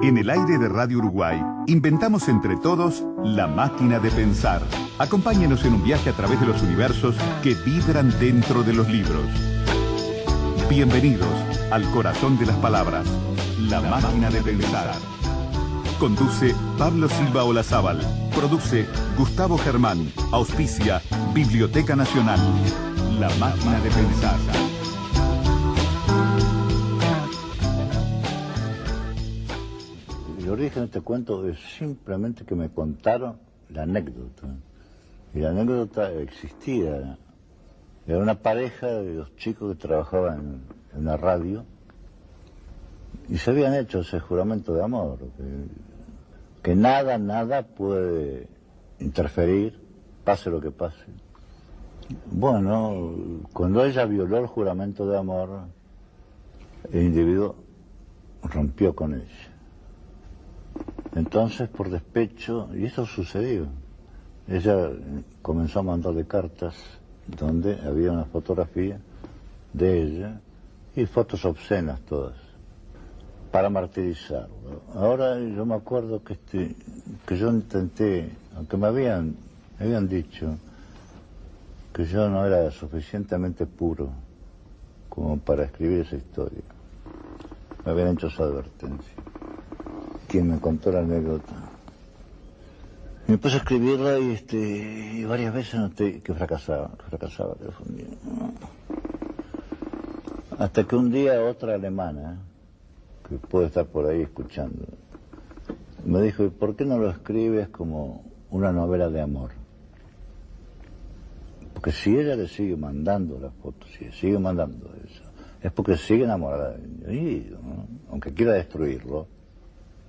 En el aire de Radio Uruguay, inventamos entre todos la máquina de pensar. Acompáñenos en un viaje a través de los universos que vibran dentro de los libros. Bienvenidos al corazón de las palabras, la máquina de pensar. Conduce Pablo Silva Olazábal. Produce Gustavo Germán. Auspicia Biblioteca Nacional. La máquina de pensar. El origen de este cuento es simplemente que me contaron la anécdota. Y la anécdota existía. Era una pareja de dos chicos que trabajaban en una radio y se habían hecho ese juramento de amor, que nada puede interferir, pase lo que pase. Bueno, cuando ella violó el juramento de amor, el individuo rompió con ella. Entonces, por despecho, y esto sucedió, ella comenzó a mandarle cartas donde había una fotografía de ella y fotos obscenas todas, para martirizarlo. Ahora yo me acuerdo que yo intenté, aunque me habían dicho que yo no era suficientemente puro como para escribir esa historia, me habían hecho esa advertencia. Quien me contó la anécdota. Me puse a escribirla y varias veces noté que fracasaba, que fundía. Hasta que un día otra alemana, que puede estar por ahí escuchando, me dijo, ¿por qué no lo escribes como una novela de amor? Porque si ella le sigue mandando las fotos, si le sigue mandando eso, es porque sigue enamorada del individuo, ¿no? Aunque quiera destruirlo.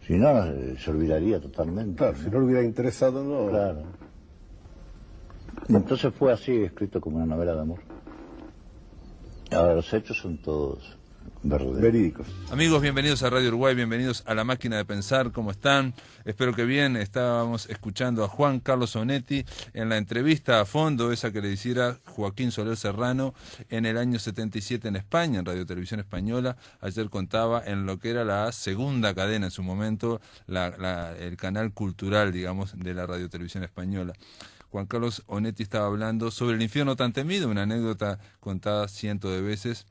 Si no, se olvidaría totalmente. Claro, ¿no? Si no le hubiera interesado, no. Claro. Y entonces fue así, escrito como una novela de amor. Ahora, los hechos son todos verídicos. Amigos, bienvenidos a Radio Uruguay, bienvenidos a La Máquina de Pensar. ¿Cómo están? Espero que bien. Estábamos escuchando a Juan Carlos Onetti en la entrevista a fondo, esa que le hiciera Joaquín Soler Serrano en el año 77 en España, en Radio Televisión Española. Ayer contaba en lo que era la segunda cadena en su momento, el canal cultural, digamos, de la Radio Televisión Española. Juan Carlos Onetti estaba hablando sobre el infierno tan temido, una anécdota contada cientos de veces.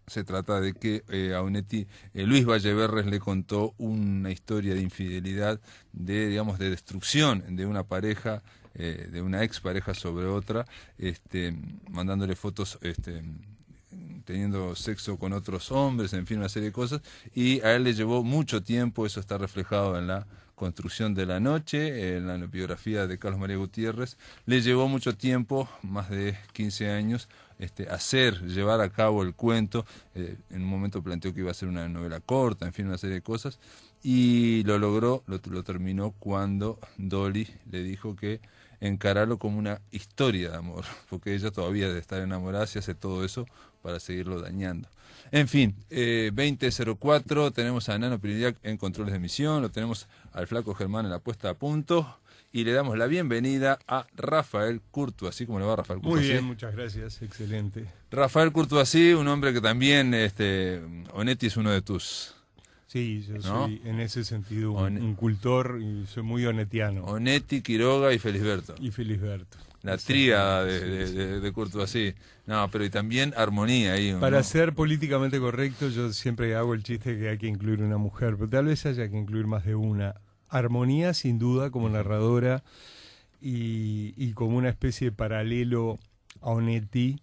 Se trata de que a Onetti, Luis Valleverres le contó una historia de infidelidad, de destrucción de una pareja, de una expareja sobre otra, mandándole fotos, teniendo sexo con otros hombres, en fin, una serie de cosas, y a él le llevó mucho tiempo, eso está reflejado en la Construcción de la Noche, en la biografía de Carlos María Gutiérrez, le llevó mucho tiempo, más de 15 años, llevar a cabo el cuento. En un momento planteó que iba a ser una novela corta, en fin, una serie de cosas, y lo logró, lo terminó cuando Dolly le dijo que encararlo como una historia de amor, porque ella todavía de estar enamorada se hace todo eso para seguirlo dañando. En fin, 20:04, tenemos a Nano Piriniak en controles de emisión, lo tenemos al Flaco Germán en la puesta a punto, y le damos la bienvenida a Rafael Courtoisí. ¿Cómo le va, Rafael Courtoisí? Muy bien, muchas gracias, excelente. Rafael Courtoisí, un hombre que también, Onetti es uno de tus... Sí, yo ¿no? soy en ese sentido un cultor y soy muy onetiano. Onetti, Quiroga y Felisberto. Y Felisberto. La tríada de Courtoisí. No, pero y también armonía ahí. Para ¿no? ser políticamente correcto, yo siempre hago el chiste que hay que incluir una mujer, pero tal vez haya que incluir más de una. Armonía, sin duda, como narradora y como una especie de paralelo a Onetti,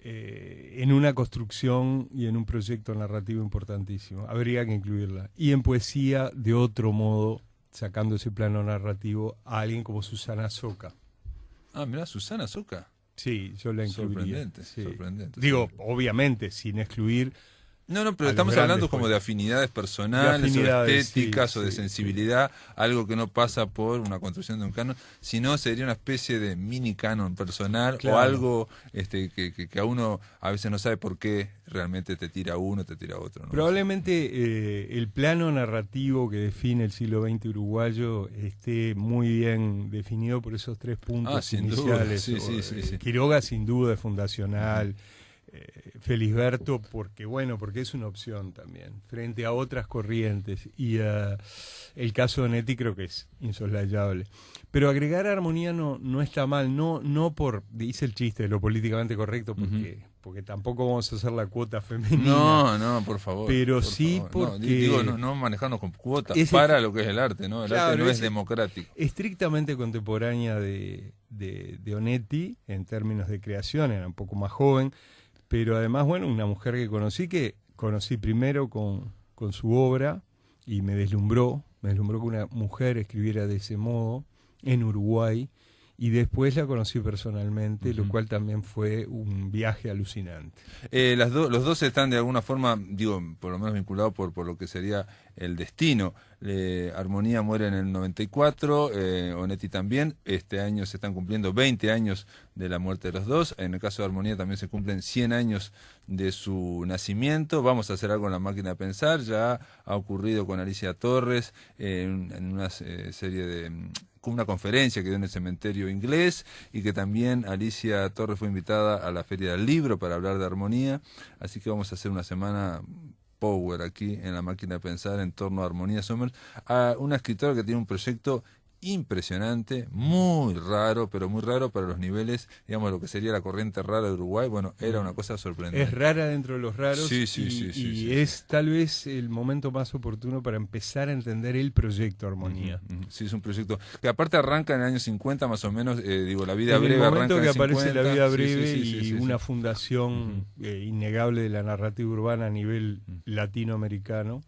en una construcción y en un proyecto narrativo importantísimo. Habría que incluirla. Y en poesía, de otro modo, sacando ese plano narrativo, a alguien como Susana Soca. Ah, mirá, Susana Soca. Sí, yo la incluiría. Sorprendente. Digo, obviamente, sin excluir... No, pero estamos hablando como de afinidades personales, o de estéticas, o de sensibilidad, algo que no pasa por una construcción de un canon, sino sería una especie de mini canon personal, claro. O algo que a uno a veces no sabe por qué realmente te tira uno, te tira otro, ¿no? Probablemente el plano narrativo que define el siglo XX uruguayo esté muy bien definido por esos tres puntos iniciales. Sí. Quiroga sin duda es fundacional. Felisberto, porque es una opción también, frente a otras corrientes, y el caso de Onetti creo que es insoslayable. Pero agregar armonía no está mal, no por, dice el chiste de lo políticamente correcto, porque tampoco vamos a hacer la cuota femenina. No, por favor. Pero por sí favor. porque... No manejarnos con cuotas para lo que es el arte, ¿no? El arte no es democrático. Estrictamente contemporánea de Onetti, en términos de creación, era un poco más joven, pero además, una mujer que conocí primero con su obra, y me deslumbró que una mujer escribiera de ese modo en Uruguay, y después la conocí personalmente, lo cual también fue un viaje alucinante. Los dos están de alguna forma, por lo menos vinculados por lo que sería el destino. Armonía muere en el 94, Onetti también. Este año se están cumpliendo 20 años de la muerte de los dos. En el caso de Armonía también se cumplen 100 años de su nacimiento. Vamos a hacer algo en La Máquina de Pensar. Ya ha ocurrido con Alicia Torres en una serie de... una conferencia que dio en el cementerio inglés, y que también Alicia Torres fue invitada a la Feria del Libro para hablar de armonía, así que vamos a hacer una semana power aquí en La Máquina de Pensar en torno a Armonía Somers, a una escritora que tiene un proyecto impresionante, muy raro, pero muy raro para los niveles, digamos, lo que sería la corriente rara de Uruguay. Era una cosa sorprendente. Es rara dentro de los raros, sí, es tal vez el momento más oportuno para empezar a entender el proyecto Armonía. Sí, es un proyecto que aparte arranca en el año 50 más o menos, La Vida Breve arranca en el momento que aparece 50. La Vida Breve y una fundación innegable de la narrativa urbana a nivel latinoamericano,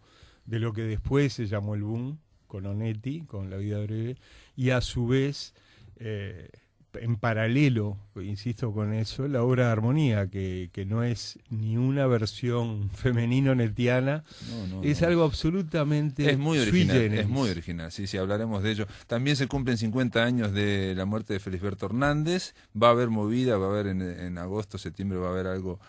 de lo que después se llamó el boom, con Onetti, con La Vida Breve, y a su vez, en paralelo, insisto con eso, la obra de Armonía, que no es ni una versión femenino-netiana, es algo absolutamente es muy sui original, generis. es muy original, sí, hablaremos de ello. También se cumplen 50 años de la muerte de Felisberto Hernández. Va a haber movida, va a haber en agosto, septiembre, va a haber algo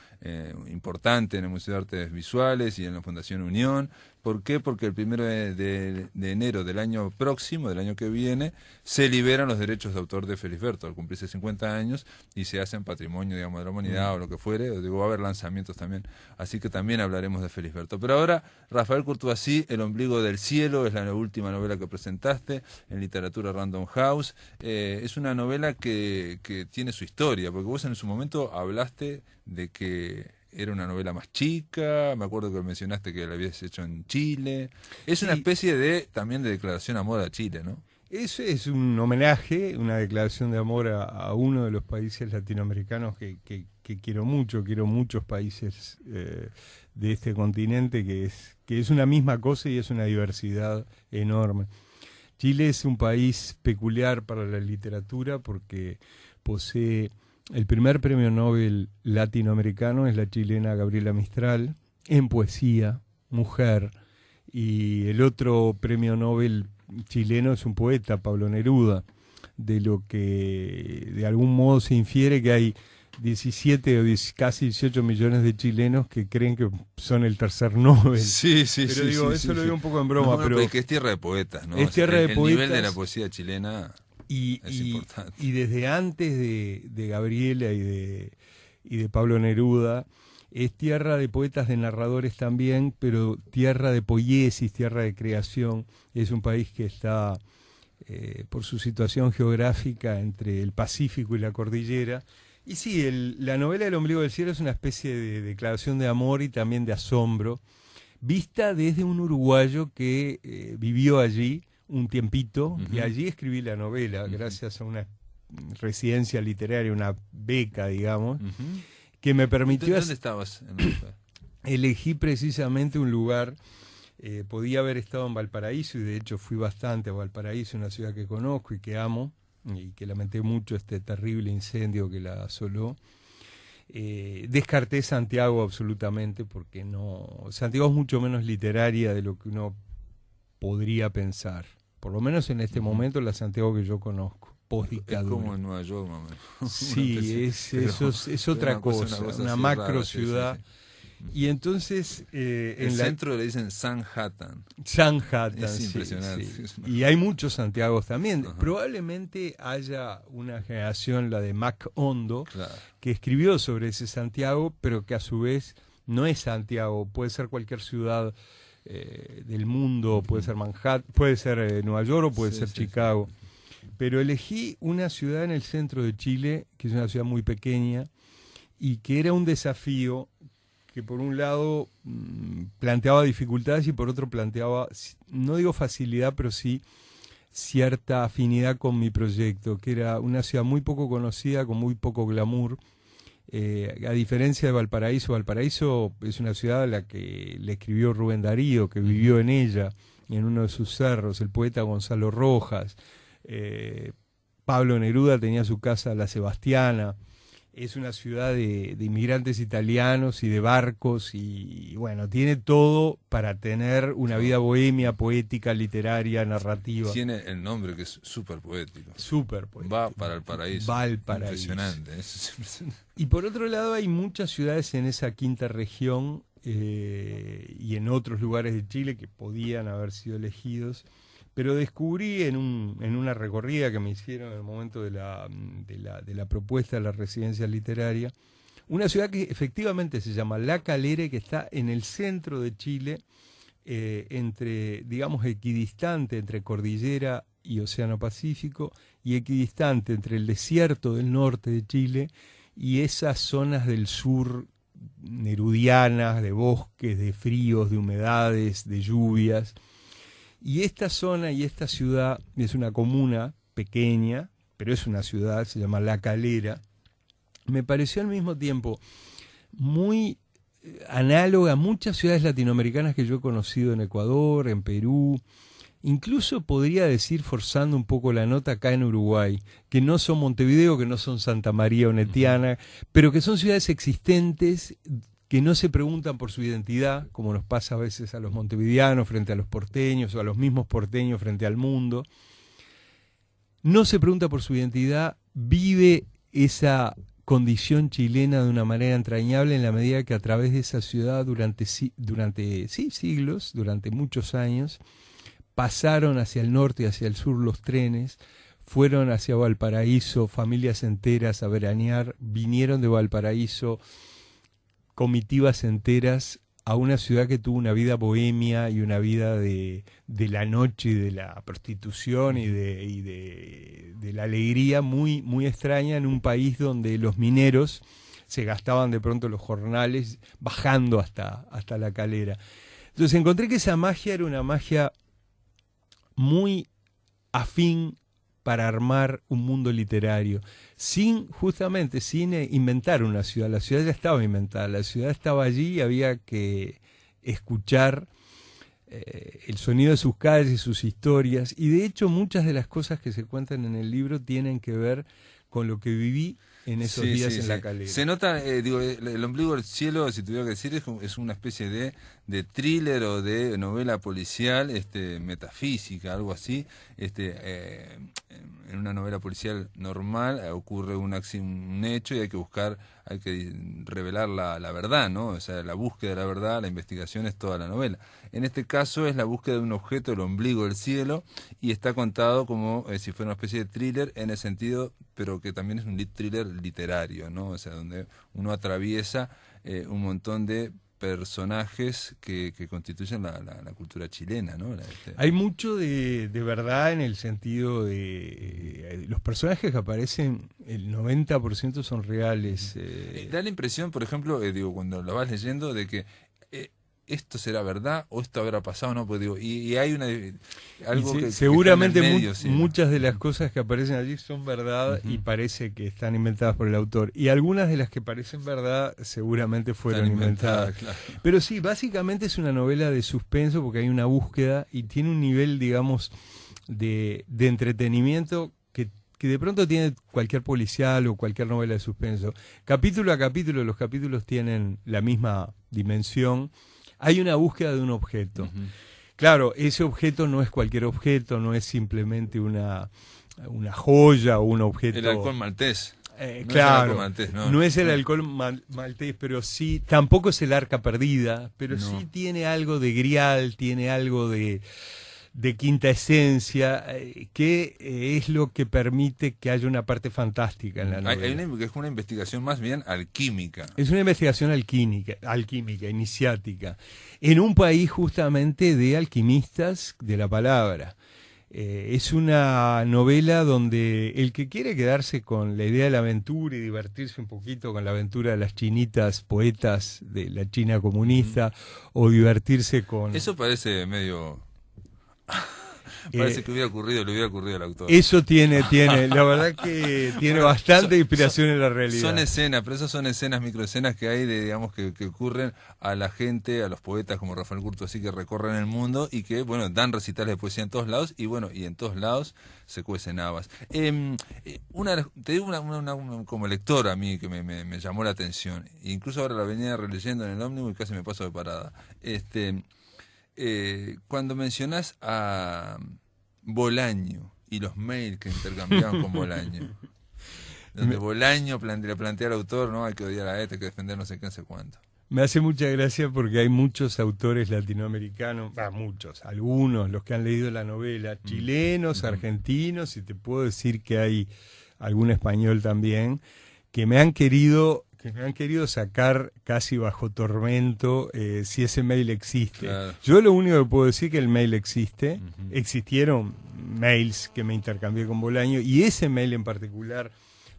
importante en el Museo de Artes Visuales y en la Fundación Unión. ¿Por qué? Porque el 1 de enero del año próximo, del año que viene, se liberan los derechos de autor de Felisberto al cumplirse 50 años, y se hacen patrimonio, digamos, de la humanidad o lo que fuere. Va a haber lanzamientos también, así que también hablaremos de Felisberto. Pero ahora, Rafael Courtoisí, El ombligo del cielo, es la última novela que presentaste en Literatura Random House. Es una novela que tiene su historia, porque vos en su momento hablaste de que era una novela más chica. Me acuerdo que mencionaste que la habías hecho en Chile. Es una especie también de declaración de amor a Chile, ¿no? Eso es un homenaje, una declaración de amor a uno de los países latinoamericanos que quiero mucho. Quiero muchos países de este continente, que es una misma cosa y es una diversidad enorme. Chile es un país peculiar para la literatura porque posee... El primer premio Nobel latinoamericano es la chilena Gabriela Mistral, en poesía, mujer, y el otro premio Nobel chileno es un poeta, Pablo Neruda, de lo que de algún modo se infiere que hay 17 o casi 18 millones de chilenos que creen que son el tercer Nobel. Pero eso lo digo un poco en broma. Pero que es tierra de poetas, ¿no? Es tierra de poetas. El nivel de la poesía chilena... Y desde antes de Gabriela y de Pablo Neruda, es tierra de poetas, de narradores también, pero tierra de poiesis, tierra de creación. Es un país que está, por su situación geográfica, entre el Pacífico y la cordillera. Y sí, la novela El ombligo del cielo es una especie de declaración de amor y también de asombro, vista desde un uruguayo que vivió allí un tiempito, y allí escribí la novela, gracias a una residencia literaria, una beca, digamos, que me permitió... ¿Dónde estabas en el lugar? Elegí precisamente un lugar, podía haber estado en Valparaíso, y de hecho fui bastante a Valparaíso, una ciudad que conozco y que amo, y que lamenté mucho este terrible incendio que la asoló. Descarté Santiago absolutamente, porque Santiago es mucho menos literaria de lo que uno podría pensar. Por lo menos en este momento la Santiago que yo conozco, post-dictadura. Es como en Nueva York, mamá. Sí, es otra cosa, una macro ciudad. Y entonces El centro le dicen Sanhattan. Sanhattan, Es sí, impresionante. sí. Y hay muchos Santiagos también. Ajá. Probablemente haya una generación, la de Mac Hondo, Claro. que escribió sobre ese Santiago, pero que a su vez no es Santiago, puede ser cualquier ciudad del mundo, puede ser Manhattan, puede ser Nueva York o puede Sí, ser sí, Chicago. Pero elegí una ciudad en el centro de Chile, que es una ciudad muy pequeña, y que era un desafío que por un lado planteaba dificultades y por otro planteaba, no digo facilidad, pero sí cierta afinidad con mi proyecto, que era una ciudad muy poco conocida, con muy poco glamour. A diferencia de Valparaíso, Valparaíso es una ciudad a la que le escribió Rubén Darío, que vivió en ella, en uno de sus cerros, el poeta Gonzalo Rojas. Pablo Neruda tenía su casa La Sebastiana. Es una ciudad de inmigrantes italianos y de barcos y bueno, tiene todo para tener una vida bohemia, poética, literaria, narrativa. Tiene el nombre que es súper poético. Súper poético. Va para el paraíso. Valparaíso. Impresionante. Eso es impresionante. Y por otro lado hay muchas ciudades en esa quinta región y en otros lugares de Chile que podían haber sido elegidos. Pero descubrí en una recorrida que me hicieron en el momento de la propuesta de la residencia literaria, una ciudad que efectivamente se llama La Calera y que está en el centro de Chile, entre, digamos, equidistante entre cordillera y Océano Pacífico y equidistante entre el desierto del norte de Chile y esas zonas del sur nerudianas, de bosques, de fríos, de humedades, de lluvias. Y esta zona y esta ciudad es una comuna pequeña, pero es una ciudad, se llama La Calera. Me pareció al mismo tiempo muy análoga a muchas ciudades latinoamericanas que yo he conocido en Ecuador, en Perú, incluso podría decir, forzando un poco la nota, acá en Uruguay, que no son Montevideo, que no son Santa María o Netiana, pero que son ciudades existentes que no se preguntan por su identidad, como nos pasa a veces a los montevideanos frente a los porteños o a los mismos porteños frente al mundo. No se pregunta por su identidad, vive esa condición chilena de una manera entrañable en la medida que a través de esa ciudad durante siglos, durante muchos años, pasaron hacia el norte y hacia el sur los trenes, fueron hacia Valparaíso familias enteras a veranear, vinieron de Valparaíso comitivas enteras a una ciudad que tuvo una vida bohemia y una vida de la noche y de la prostitución y de la alegría muy, muy extraña en un país donde los mineros se gastaban de pronto los jornales bajando hasta La Calera. Entonces encontré que esa magia era una magia muy afín para armar un mundo literario, sin inventar una ciudad. La ciudad ya estaba inventada, la ciudad estaba allí y había que escuchar el sonido de sus calles, sus historias, y de hecho muchas de las cosas que se cuentan en el libro tienen que ver con lo que viví en esos días en La Calera. Se nota, el ombligo del cielo, si tuviera que decir, es una especie de thriller o de novela policial, metafísica, algo así. En una novela policial normal ocurre un hecho y hay que revelar la verdad, ¿no? O sea, la búsqueda de la verdad, la investigación es toda la novela. En este caso es la búsqueda de un objeto, el ombligo del cielo, y está contado como si fuera una especie de thriller en el sentido, pero que también es un thriller literario, ¿no? O sea, donde uno atraviesa un montón de personajes que constituyen la cultura chilena, ¿no? Hay mucho de verdad en el sentido de los personajes que aparecen, el 90% son reales. Da la impresión, por ejemplo, cuando lo vas leyendo, de que esto será verdad o esto habrá pasado, ¿no? Pues y hay algo que seguramente que está en el medio, ¿sí? Muchas de las cosas que aparecen allí son verdad y parece que están inventadas por el autor, y algunas de las que parecen verdad seguramente fueron inventadas. Claro. Pero sí, básicamente es una novela de suspenso porque hay una búsqueda y tiene un nivel, digamos, de entretenimiento que de pronto tiene cualquier policial o cualquier novela de suspenso. Capítulo a capítulo, los capítulos tienen la misma dimensión. Hay una búsqueda de un objeto. Claro, ese objeto no es cualquier objeto, no es simplemente una joya o un objeto. El halcón maltés. No claro, es el maltés, no es el alcohol maltés, pero sí, tampoco es el arca perdida, pero No. sí tiene algo de grial, tiene algo de quinta esencia, que es lo que permite que haya una parte fantástica en la novela. Que es una investigación más bien alquímica. Es una investigación alquímica, iniciática, en un país justamente de alquimistas de la palabra. Es una novela donde el que quiere quedarse con la idea de la aventura y divertirse un poquito con la aventura de las chinitas poetas de la China comunista, o divertirse con... Eso parece medio... Parece que le hubiera ocurrido al autor. Eso tiene, la verdad que tiene bastante inspiración en la realidad. Son escenas, pero esas son escenas, microescenas que hay de, digamos, que ocurren a la gente, a los poetas como Rafael Curto, así que recorren el mundo y que, bueno, dan recitales de poesía en todos lados y, bueno, y en todos lados se cuecen habas. Te digo una como lector a mí que me llamó la atención, incluso ahora la venía releyendo en el ómnibus y casi me paso de parada. Cuando mencionás a Bolaño y los mails que intercambiaban con Bolaño, donde Bolaño le plantea al autor, no, hay que odiar a hay que defender no sé qué, no sé cuánto. Me hace mucha gracia porque hay muchos autores latinoamericanos, muchos, algunos, los que han leído la novela, chilenos, argentinos, y te puedo decir que hay algún español también, que me han querido sacar casi bajo tormento si ese mail existe. Claro. Yo lo único que puedo decir es que el mail existe. Existieron mails que me intercambié con Bolaño, y ese mail en particular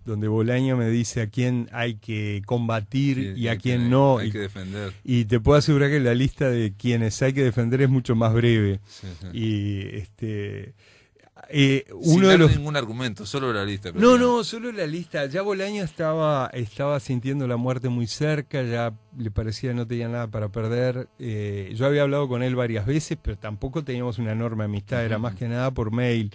donde Bolaño me dice a quién hay que combatir y a quién no, hay que defender. Y te puedo asegurar que la lista de quienes hay que defender es mucho más breve. Sí. Y sin dar ningún argumento, solo la lista. No, solo la lista. Ya Bolaño estaba sintiendo la muerte muy cerca, ya le parecía que no tenía nada para perder. Yo había hablado con él varias veces, pero tampoco teníamos una enorme amistad, era más que nada por mail.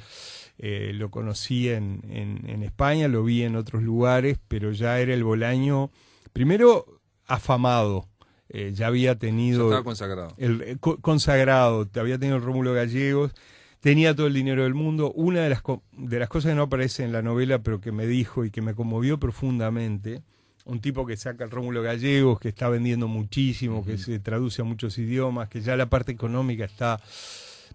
Lo conocí en España, lo vi en otros lugares, pero ya era el Bolaño, primero afamado. Ya había tenido... Ya estaba consagrado. Consagrado, había tenido el Rómulo Gallegos. Tenía todo el dinero del mundo. Una de las cosas que no aparece en la novela, pero que me dijo y que me conmovió profundamente, un tipo que saca el Rómulo Gallegos, que está vendiendo muchísimo, que se traduce a muchos idiomas, que ya la parte económica está,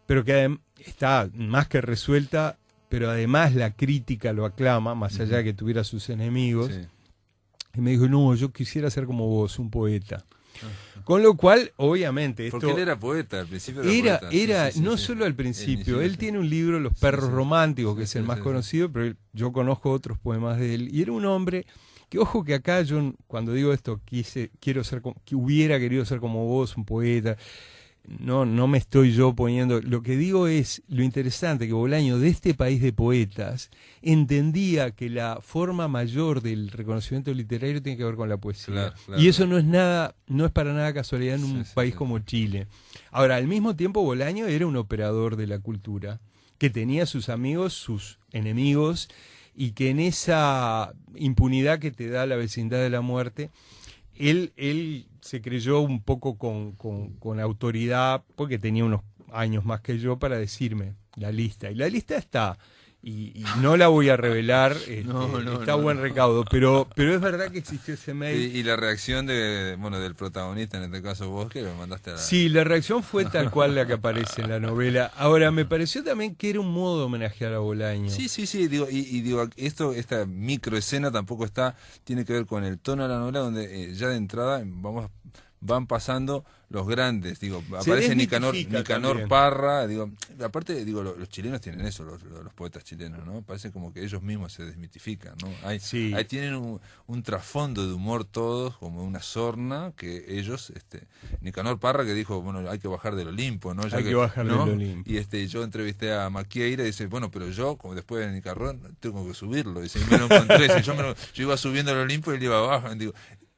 pero que está más que resuelta, pero además la crítica lo aclama, más allá de que tuviera sus enemigos. Sí. Y me dijo, no, yo quisiera ser como vos, un poeta. Con lo cual, obviamente, esto... Porque él era poeta, al principio era no solo al principio, él tiene un libro, Los perros románticos, que es el más conocido, pero yo conozco otros poemas de él, y era un hombre que, ojo que acá yo, cuando digo esto, que hubiera querido ser como vos, un poeta, no me estoy yo poniendo, lo que digo es lo interesante, que Bolaño, de este país de poetas, entendía que la forma mayor del reconocimiento literario tiene que ver con la poesía. Claro, y eso no es para nada casualidad en un país como Chile. Ahora, al mismo tiempo, Bolaño era un operador de la cultura, que tenía sus amigos, sus enemigos, y que en esa impunidad que te da la vecindad de la muerte, él se creyó un poco con autoridad, porque tenía unos años más que yo, para decirme la lista. Y la lista está, y no la voy a revelar, está buen recaudo, pero es verdad que existió ese mail. Y la reacción del protagonista, en este caso vos, que lo mandaste a la... Sí, la reacción fue tal cual la que aparece en la novela. Ahora, me pareció también que era un modo de homenajear a Bolaño. Sí, digo, esta microescena tampoco tiene que ver con el tono de la novela, donde ya de entrada van pasando los grandes, aparece Nicanor Parra, aparte, los chilenos tienen eso, los poetas chilenos, ¿no? Parece como que ellos mismos se desmitifican, ¿no? Ahí tienen un trasfondo de humor todos, como una sorna, que ellos, Nicanor Parra, que dijo, bueno, hay que bajar del Olimpo, ¿no? Hay que bajar del Olimpo. Y yo entrevisté a Maquieira y dice, bueno, pero yo, como después de Nicanor, tengo que subirlo, dice, y me lo encontré, yo iba subiendo al Olimpo y él iba abajo,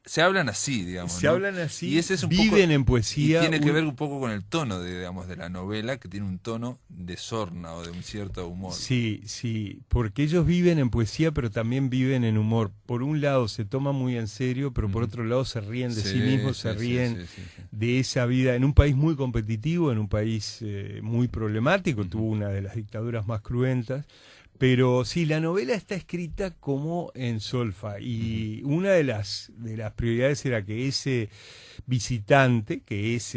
se hablan así, digamos. Se hablan así, y ese es viven en poesía. Y tiene que ver un poco con el tono de la novela, que tiene un tono de sorna o de un cierto humor. Sí, porque ellos viven en poesía, pero también viven en humor. Por un lado se toman muy en serio, pero por otro lado se ríen de sí mismos, se ríen de esa vida. En un país muy competitivo, en un país muy problemático, tuvo una de las dictaduras más cruentas, Pero sí, la novela está escrita como en solfa y una de las prioridades era que ese visitante, que es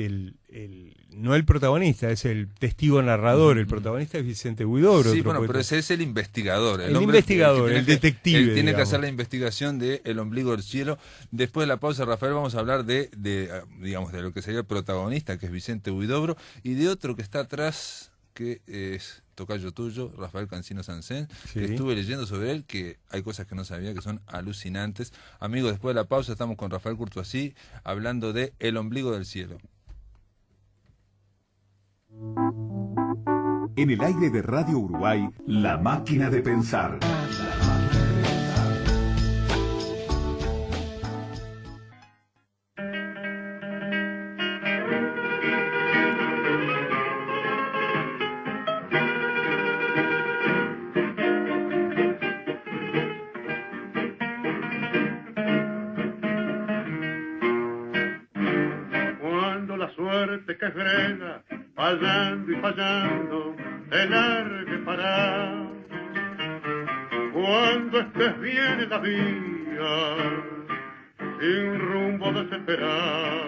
no el protagonista, es el testigo narrador, el protagonista es Vicente Huidobro. Sí, otro bueno, poeta. pero ese es el investigador. El investigador, el detective. Él tiene que digamos. hacer la investigación de El ombligo del cielo. Después de la pausa, Rafael, vamos a hablar digamos, de lo que sería el protagonista, que es Vicente Huidobro, y de otro que está atrás, que es tocayo tuyo, Rafael Cancino Sansén, Sí. que estuve leyendo sobre él, que hay cosas que no sabía que son alucinantes. Amigos, después de la pausa estamos con Rafael Courtoisí hablando de El ombligo del cielo. En el aire de Radio Uruguay, La Máquina de Pensar. Cuando la suerte que frena, fallando y fallando, te largue para. Cuando estés bien en la vida, sin rumbo desesperar.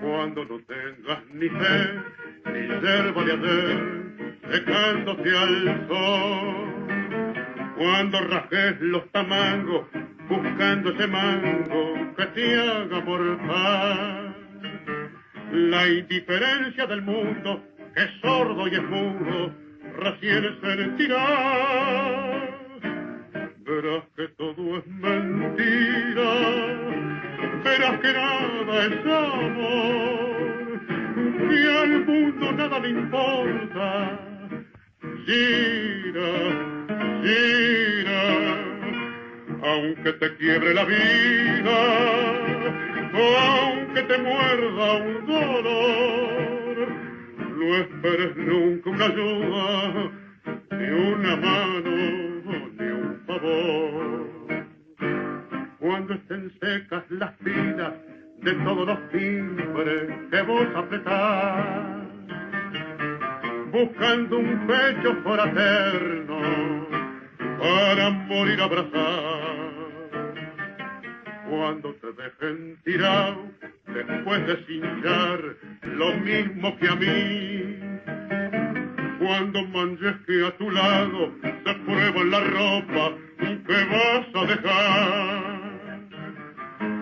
Cuando no tengas ni fe, ni yerba de hacer, secándote al sol. Cuando rajes los tamangos, buscando ese mango que te haga por paz. La indiferencia del mundo, que es sordo y es mudo, recién sentirás. Verás que todo es mentira, verás que nada es amor, que al mundo nada le importa. Gira, gira, aunque te quiebre la vida, o aunque te muerda un dolor, no esperes nunca una ayuda, ni una mano, ni un favor. Cuando estén secas las pilas de todos los timbres que vos apretás, buscando un pecho fraterno para morir abrazado. Cuando te dejen tirado después de cinchar lo mismo que a mí, cuando manches que a tu lado se prueba la ropa que vas a dejar,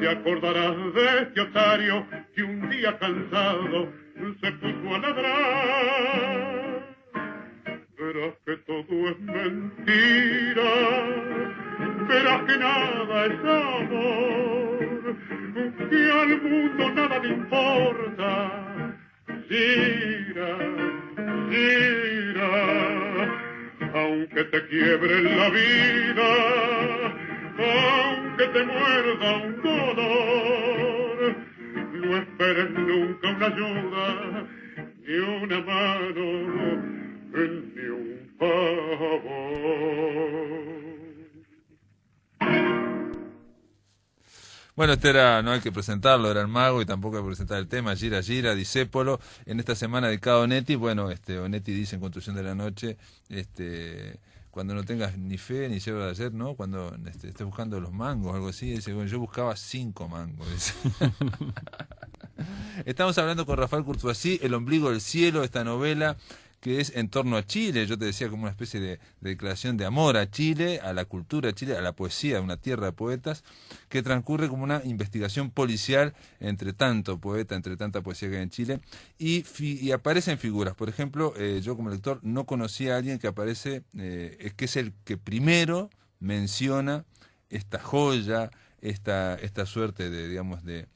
te acordarás de este otario que un día cansado se puso a ladrar. Verás que todo es mentira, verás que nada es amor, que al mundo nada le importa. Gira, gira, aunque te quiebre la vida, aunque te muerda un dolor, no esperes nunca una ayuda, ni una mano, ni un favor. Bueno, no hay que presentarlo, era el mago, y tampoco hay que presentar el tema, Gira Gira, Discépolo, en esta semana dedicado a Onetti. Bueno, Onetti dice en Construcción de la Noche, cuando no tengas ni fe ni yerba de ayer, ¿no? Cuando estés buscando los mangos, algo así, dice, bueno, yo buscaba 5 mangos. Dice. Estamos hablando con Rafael Courtoisí, El ombligo del cielo, esta novela que es en torno a Chile. Yo te decía, como una especie de declaración de amor a Chile, a la cultura de Chile, a la poesía, una tierra de poetas, que transcurre como una investigación policial entre tanto poeta, entre tanta poesía que hay en Chile, y aparecen figuras. Por ejemplo, yo como lector no conocía a alguien que aparece, que es el que primero menciona esta joya, esta suerte de, digamos, de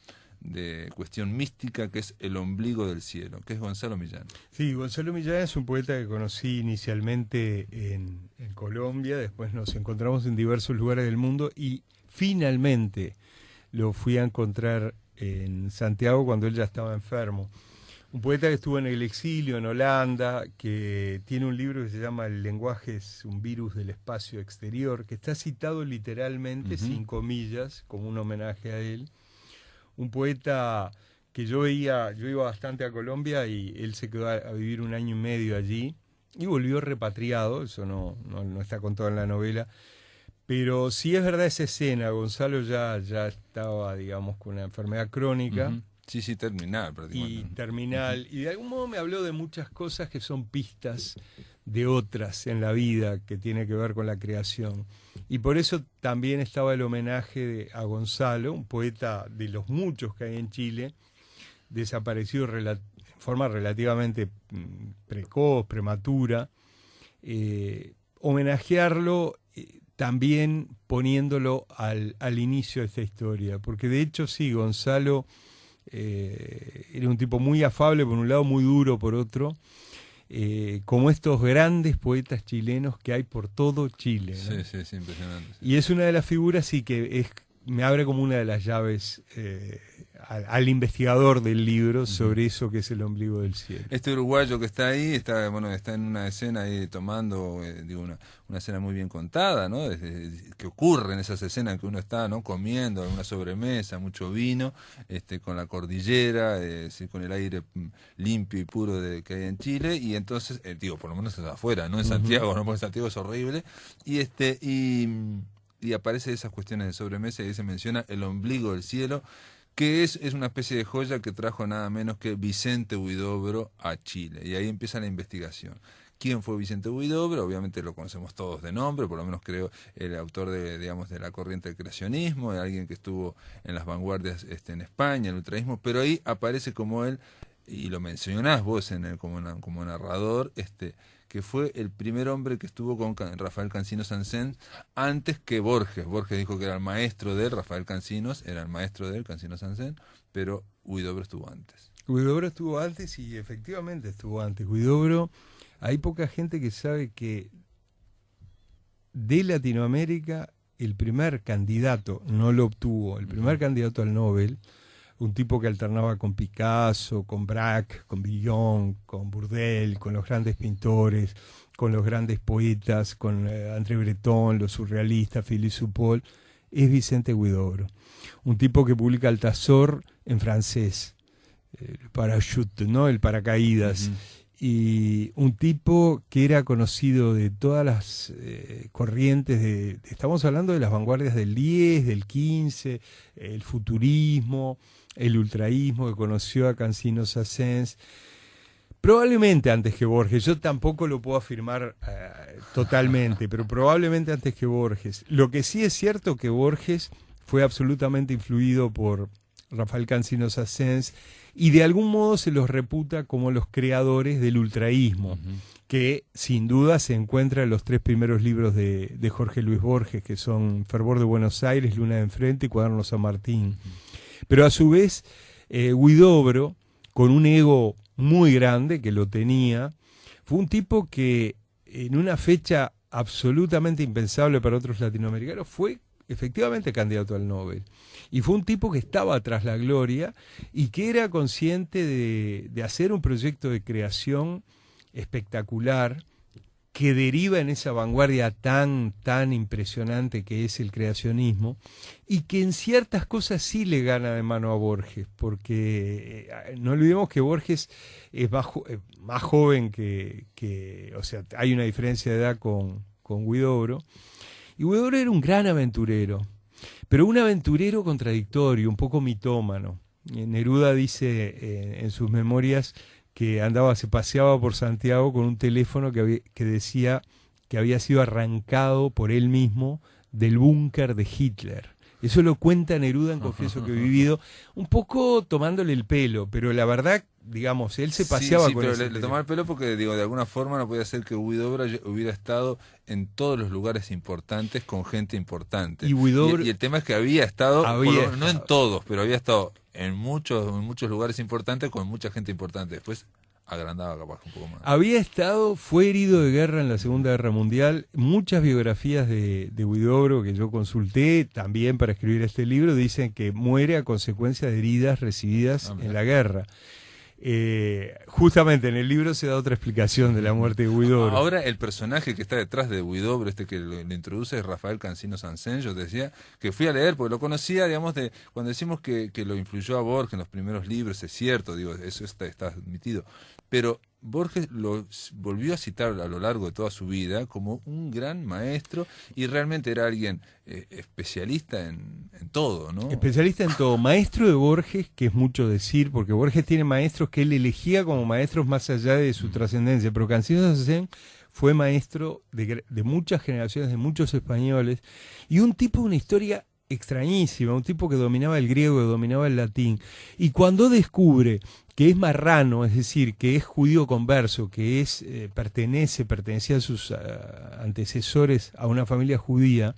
cuestión mística, que es El ombligo del cielo, que es Gonzalo Millán. Sí, Gonzalo Millán es un poeta que conocí inicialmente en Colombia, después nos encontramos en diversos lugares del mundo y finalmente lo fui a encontrar en Santiago cuando él ya estaba enfermo. Un poeta que estuvo en el exilio en Holanda, que tiene un libro que se llama El lenguaje es un virus del espacio exterior, que está citado literalmente, sin comillas, como un homenaje a él. Un poeta que yo iba bastante a Colombia y él se quedó a vivir 1 año y medio allí, y volvió repatriado, eso no está contado en la novela. Pero sí es verdad esa escena, Gonzalo ya estaba, digamos, con una enfermedad crónica. Uh-huh. Sí, terminal prácticamente. Y terminal. Y de algún modo me habló de muchas cosas que son pistas de otras en la vida que tiene que ver con la creación. Y por eso también estaba el homenaje a Gonzalo, un poeta de los muchos que hay en Chile, desaparecido en forma relativamente precoz, prematura. Homenajearlo también poniéndolo al inicio de esta historia, porque de hecho sí, Gonzalo era un tipo muy afable por un lado, muy duro por otro, como estos grandes poetas chilenos que hay por todo Chile, ¿no? Sí, impresionante. Sí. Y es una de las figuras sí que me abre como una de las llaves al investigador del libro sobre eso que es el ombligo del cielo. Este uruguayo que está ahí, está en una escena ahí tomando, una escena muy bien contada, ¿no? Que ocurre en esas escenas que uno está, ¿no? Comiendo, en una sobremesa, mucho vino, con la cordillera, con el aire limpio y puro que hay en Chile, y entonces, por lo menos afuera, no en Santiago, ¿no? Porque Santiago es horrible, y aparece esas cuestiones de sobremesa y ahí se menciona el ombligo del cielo, que es una especie de joya que trajo nada menos que Vicente Huidobro a Chile. Y ahí empieza la investigación. ¿Quién fue Vicente Huidobro? Obviamente lo conocemos todos de nombre, por lo menos creo el autor de la corriente del creacionismo, alguien que estuvo en las vanguardias en España, el ultraísmo, pero ahí aparece como él, y lo mencionás vos como narrador, que fue el primer hombre que estuvo con Rafael Cansinos Sansén antes que Borges. Borges dijo que era el maestro de Rafael Cansinos, era el maestro de Cansinos Sansén, pero Huidobro estuvo antes. Huidobro estuvo antes y efectivamente estuvo antes. Huidobro, hay poca gente que sabe que de Latinoamérica el primer candidato, no lo obtuvo, el primer candidato al Nobel, un tipo que alternaba con Picasso, con Braque, con Villon, con Bourdelle, con los grandes pintores, con los grandes poetas, con André Breton, los surrealistas, Philippe Soupault, es Vicente Huidobro. Un tipo que publica Altazor en francés, el parachute, ¿no? El paracaídas. Y un tipo que era conocido de todas las corrientes, estamos hablando de las vanguardias del 10, del 15, el futurismo, el ultraísmo, que conoció a Cansinos Sassens, probablemente antes que Borges. Yo tampoco lo puedo afirmar totalmente, pero probablemente antes que Borges. Lo que sí es cierto que Borges fue absolutamente influido por Rafael Cansinos Sassens, y de algún modo se los reputa como los creadores del ultraísmo, que sin duda se encuentra en los 3 primeros libros de Jorge Luis Borges, que son Fervor de Buenos Aires, Luna de Enfrente y Cuaderno San Martín. Pero a su vez, Huidobro, con un ego muy grande, que lo tenía, fue un tipo que en una fecha absolutamente impensable para otros latinoamericanos fue efectivamente candidato al Nobel. Y fue un tipo que estaba tras la gloria y que era consciente de hacer un proyecto de creación espectacular que deriva en esa vanguardia tan impresionante que es el creacionismo, y que en ciertas cosas sí le gana de mano a Borges, porque no olvidemos que Borges es más joven que o sea, hay una diferencia de edad con Huidobro, y Huidobro era un gran aventurero, pero un aventurero contradictorio, un poco mitómano. Neruda dice en sus memorias que se paseaba por Santiago con un teléfono que decía que había sido arrancado por él mismo del búnker de Hitler. Eso lo cuenta Neruda en Confieso que he vivido, un poco tomándole el pelo, pero la verdad, digamos, él se paseaba con pero ese le tomaba el pelo porque, de alguna forma no podía ser que Huidobro hubiera estado en todos los lugares importantes con gente importante. Y el tema es que había estado, no en todos, pero había estado en muchos lugares importantes con mucha gente importante. Después agrandaba capaz un poco más. Fue herido de guerra en la Segunda Guerra Mundial. Muchas biografías de Huidobro que yo consulté también para escribir este libro dicen que muere a consecuencia de heridas recibidas en la guerra. Justamente en el libro se da otra explicación de la muerte de Huidobro. Ahora el personaje que está detrás de Huidobro, que lo introduce, es Rafael Cansinos Sansén. Yo te decía que fui a leer porque lo conocía, digamos, cuando decimos que lo influyó a Borges en los primeros libros, es cierto, eso está admitido, pero Borges lo volvió a citar a lo largo de toda su vida como un gran maestro y realmente era alguien especialista en todo, ¿no? Especialista en todo. Maestro de Borges, que es mucho decir, porque Borges tiene maestros que él elegía como maestros más allá de su trascendencia, pero Cansinos de Azucena fue maestro de muchas generaciones, de muchos españoles, y un tipo de una historia extrañísima, un tipo que dominaba el griego, que dominaba el latín, y cuando descubre que es marrano, es decir, que es judío converso, que es pertenecía a sus antecesores a una familia judía,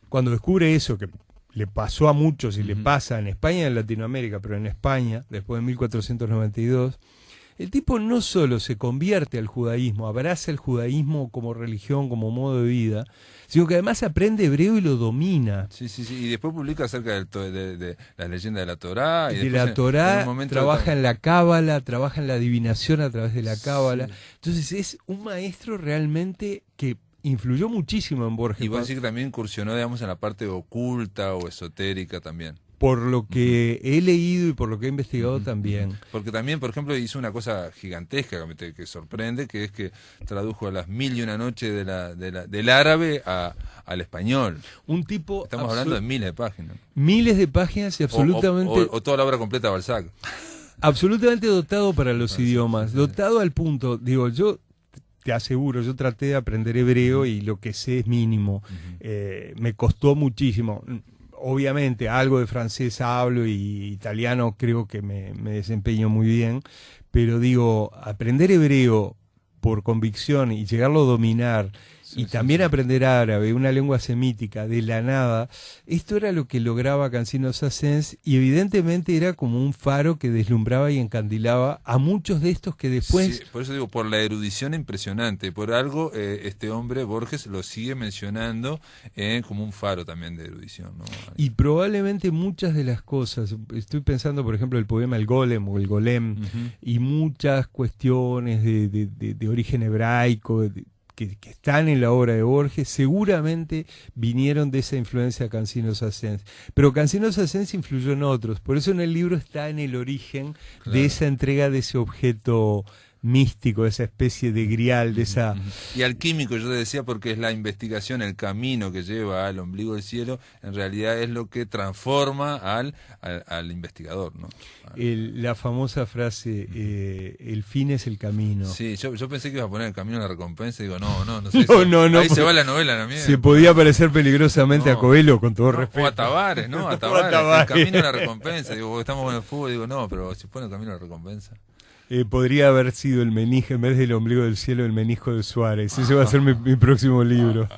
cuando descubre eso, que le pasó a muchos y le pasa en España y en Latinoamérica, pero en España, después de 1492, el tipo no solo se convierte al judaísmo, abraza el judaísmo como religión, como modo de vida, sino que además aprende hebreo y lo domina. Sí, y después publica acerca de las leyendas de la Torá. Y de la Torá, trabaja en la cábala, trabaja en la adivinación a través de la cábala. Sí. Entonces es un maestro realmente que influyó muchísimo en Borges. Y vos decís que también incursionó, digamos, en la parte oculta o esotérica también. Por lo que he leído y por lo que he investigado también. Porque también, por ejemplo, hizo una cosa gigantesca que sorprende, que es que tradujo las 1001 noches del árabe al español. Un tipo... Estamos hablando de miles de páginas. Miles de páginas y absolutamente... O toda la obra completa de Balzac. Absolutamente dotado para los idiomas. Dotado al punto, digo, yo... Te aseguro, yo traté de aprender hebreo y lo que sé es mínimo. Me costó muchísimo. Obviamente algo de francés hablo y italiano creo que me desempeño muy bien, pero digo, aprender hebreo por convicción y llegarlo a dominar y también aprender árabe, una lengua semítica, de la nada, esto era lo que lograba Cansinos Sassens y evidentemente era como un faro que deslumbraba y encandilaba a muchos de estos que después... Sí, por eso digo, por la erudición impresionante, por algo este hombre, Borges, lo sigue mencionando como un faro también de erudición, ¿no? Y probablemente muchas de las cosas, estoy pensando por ejemplo el poema El Golem o El Golem, y muchas cuestiones de origen hebraico, que están en la obra de Borges, seguramente vinieron de esa influencia de Cansinos Sassens. Pero Cansinos Sassens influyó en otros, por eso en el libro está en el origen de esa entrega de ese objeto místico, esa especie de grial, de esa... Y alquímico, yo te decía, porque es la investigación, el camino que lleva al ombligo del cielo, en realidad es lo que transforma al investigador, ¿no? La famosa frase, el fin es el camino. Sí, yo pensé que iba a poner el camino a la recompensa, y digo, no sé. No, ahí se va la novela, ¿no? Se podía parecer peligrosamente a Coelho, con todo respeto. O a Tavares, ¿no? A Tavares, el camino a la recompensa. Digo, porque estamos con el fútbol, digo, no, pero si pone el camino a la recompensa. Podría haber sido el menisco, en vez del ombligo del cielo, el menisco de Suárez. Ese va a ser mi próximo libro.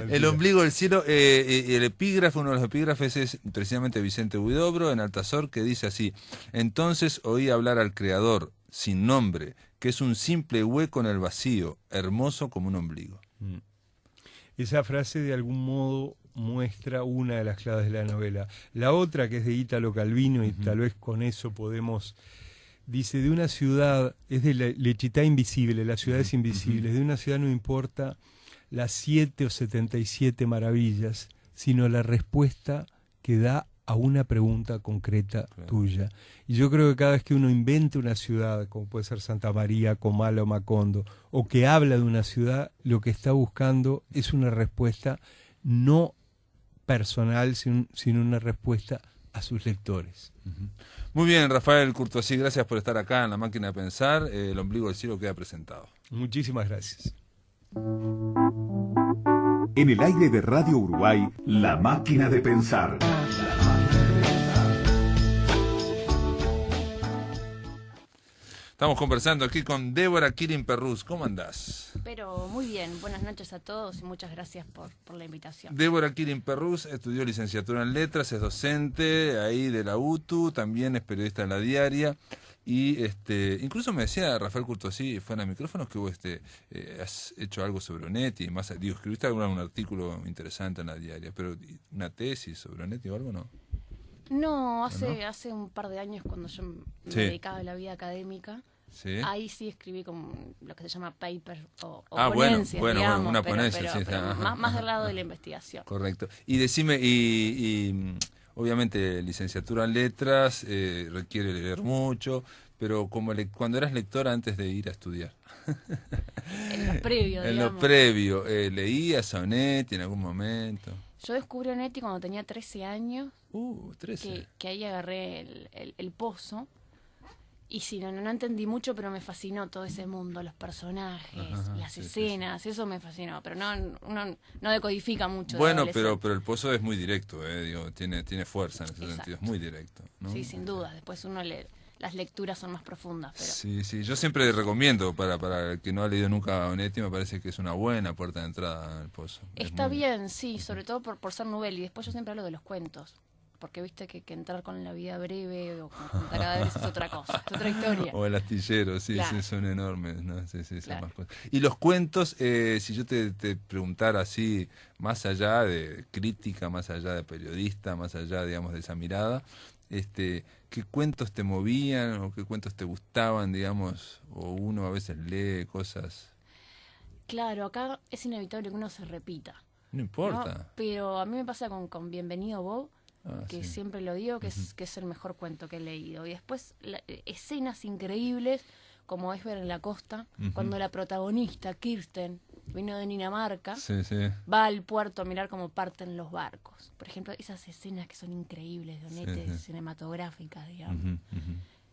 El ombligo del cielo, el epígrafe, uno de los epígrafes es precisamente Vicente Huidobro en Altazor, que dice así: entonces oí hablar al Creador, sin nombre, que es un simple hueco en el vacío, hermoso como un ombligo. Esa frase de algún modo muestra una de las claves de la novela. La otra, que es de Ítalo Calvino, y tal vez con eso podemos... Dice, de una ciudad, es de la città invisible, las ciudades invisibles, de una ciudad no importa las 7 o 77 maravillas, sino la respuesta que da a una pregunta concreta tuya. Y yo creo que cada vez que uno inventa una ciudad, como puede ser Santa María, Comala o Macondo, o que habla de una ciudad, lo que está buscando es una respuesta no personal, sino una respuesta a sus lectores. Muy bien, Rafael Courtoisí, gracias por estar acá en La Máquina de Pensar. El ombligo del cielo queda presentado. Muchísimas gracias. En el aire de Radio Uruguay, La Máquina de Pensar. Estamos conversando aquí con Débora Quirin Perrús. ¿Cómo andás? Pero muy bien, buenas noches a todos y muchas gracias por la invitación. Débora Quirin Perrús estudió licenciatura en letras, es docente ahí de la UTU, también es periodista en La Diaria. Y incluso me decía Rafael Courtoisí, fuera de micrófonos, que vos has hecho algo sobre Onetti, y más, digo, escribiste algún artículo interesante en La Diaria, pero una tesis sobre Onetti o algo, ¿no? No, hace un par de años cuando yo me dedicaba a la vida académica, ahí sí escribí como lo que se llama paper o ponencias, digamos, una ponencia, pero más del lado de la investigación. Correcto. Y decime, y obviamente licenciatura en letras requiere leer mucho, pero como cuando eras lectora antes de ir a estudiar. En lo previo, En lo previo, ¿leías a Onetti en algún momento? Yo descubrí a Onetti cuando tenía 13 años. 13. Que ahí agarré el pozo. Y sí, no entendí mucho, pero me fascinó todo ese mundo, los personajes, las escenas, eso me fascinó, pero no decodifica mucho. Bueno, pero el pozo es muy directo, digo, tiene fuerza en ese sentido, es muy directo, ¿no? Sí, sin duda, después las lecturas son más profundas. Pero... Sí, yo siempre recomiendo, para el que no ha leído nunca a Onetti, me parece que es una buena puerta de entrada al pozo. Está bien, sí, sobre todo por ser novela, y después yo siempre hablo de los cuentos. Porque viste que entrar con la vida breve o con cadáveres es otra cosa, es otra historia. O el astillero, sí, claro. Sí, son enormes, ¿no? Sí, claro. Son más cosas. Y los cuentos, si yo te preguntara así, más allá de crítica, más allá de periodista, más allá, digamos, de esa mirada, ¿qué cuentos te movían o qué cuentos te gustaban, digamos? O uno a veces lee cosas... Claro, acá es inevitable que uno se repita. No importa. ¿No? Pero a mí me pasa con Bienvenido Bob, que sí. siempre lo digo, que es el mejor cuento que he leído. Y después escenas increíbles, como es ver en la costa, cuando la protagonista, Kirsten, vino de Dinamarca, va al puerto a mirar cómo parten los barcos. Por ejemplo, esas escenas que son increíbles, de Onetti, cinematográficas, digamos.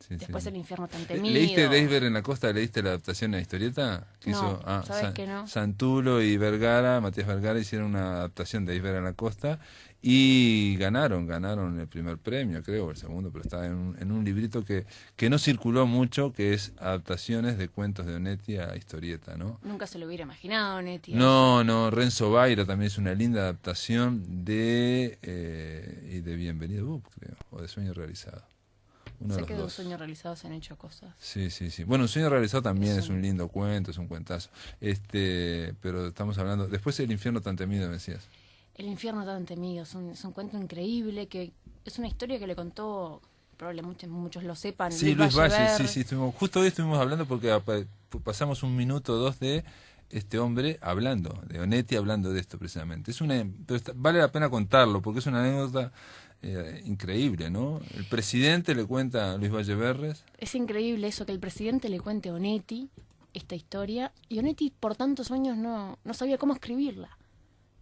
Después El infierno tan temido. ¿Leíste de Iceberg en la costa? ¿Leíste la adaptación a la historieta? Que no, hizo, ¿sabes que no? Santulo y Vergara, Matías Vergara, hicieron una adaptación de Iceberg en la costa y ganaron el primer premio, creo, o el segundo, pero está en un librito que no circuló mucho, que es adaptaciones de cuentos de Onetti a historieta, ¿no? Nunca se lo hubiera imaginado, Onetti. No, Renzo Baira también es una linda adaptación de Bienvenido Bob, creo, o de Sueño Realizado. Sé que de Un sueño realizado se han hecho cosas. Sí. Bueno, Un sueño realizado también es un lindo cuento, es un cuentazo. Pero estamos hablando... Después El infierno tan temido, me decías. El infierno tan temido es un cuento increíble, que es una historia que le contó, probablemente muchos lo sepan, Luis Valle, sí. Justo hoy estuvimos hablando porque pasamos un minuto o dos de este hombre hablando, de Onetti hablando de esto precisamente. Pero vale la pena contarlo porque es una anécdota... increíble, ¿no? El presidente le cuenta a Luis Valleverres. Es increíble eso, que el presidente le cuente a Onetti esta historia, y Onetti por tantos años no sabía cómo escribirla.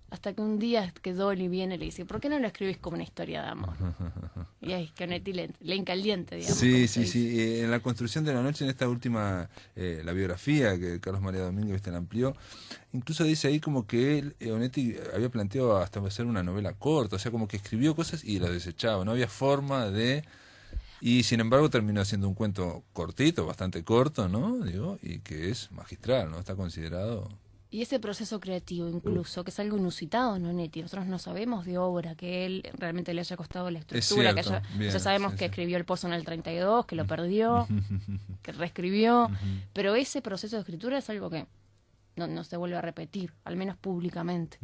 Hasta que un día que Dolly viene y le dice, ¿por qué no lo escribís como una historia de amor? Y es que Onetti le encaliente, digamos. Sí. En la construcción de la noche, en esta última, la biografía que Carlos María Domínguez la amplió, incluso dice ahí como que Onetti había planteado hasta hacer una novela corta, o sea, como que escribió cosas y las desechaba, no había forma de... Y sin embargo terminó haciendo un cuento cortito, bastante corto, ¿no? Y que es magistral, ¿no? Está considerado... Y ese proceso creativo incluso, que es algo inusitado en Onetti, nosotros no sabemos de obra que él realmente le haya costado la estructura, ya sabemos que escribió El pozo en el 32, que lo perdió, que reescribió, pero ese proceso de escritura es algo que no se vuelve a repetir, al menos públicamente.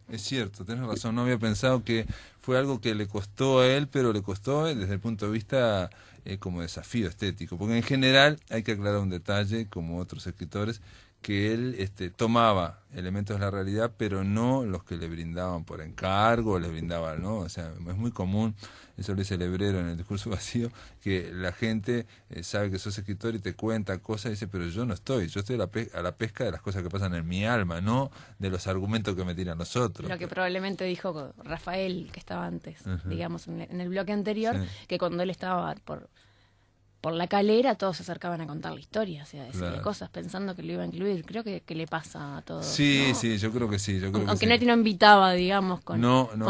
Es cierto, tenés razón, no había pensado que fue algo que le costó a él, pero le costó desde el punto de vista como desafío estético, porque en general hay que aclarar un detalle, como otros escritores, que él tomaba elementos de la realidad, pero no los que le brindaban por encargo, les brindaban, ¿no? O sea, es muy común, eso lo dice Lebrero en El discurso vacío, que la gente sabe que sos escritor y te cuenta cosas y dice, pero yo no estoy, yo estoy a la pesca de las cosas que pasan en mi alma, no de los argumentos que me tiran los otros. Lo que probablemente dijo Rafael, que estaba antes, digamos, en el bloque anterior, que cuando él estaba por la calera todos se acercaban a contar la historia, o sea, decirle cosas pensando que lo iba a incluir. Creo que le pasa a todos. Sí, ¿no? sí, yo creo que sí. Aunque Onetti no invitaba, digamos, con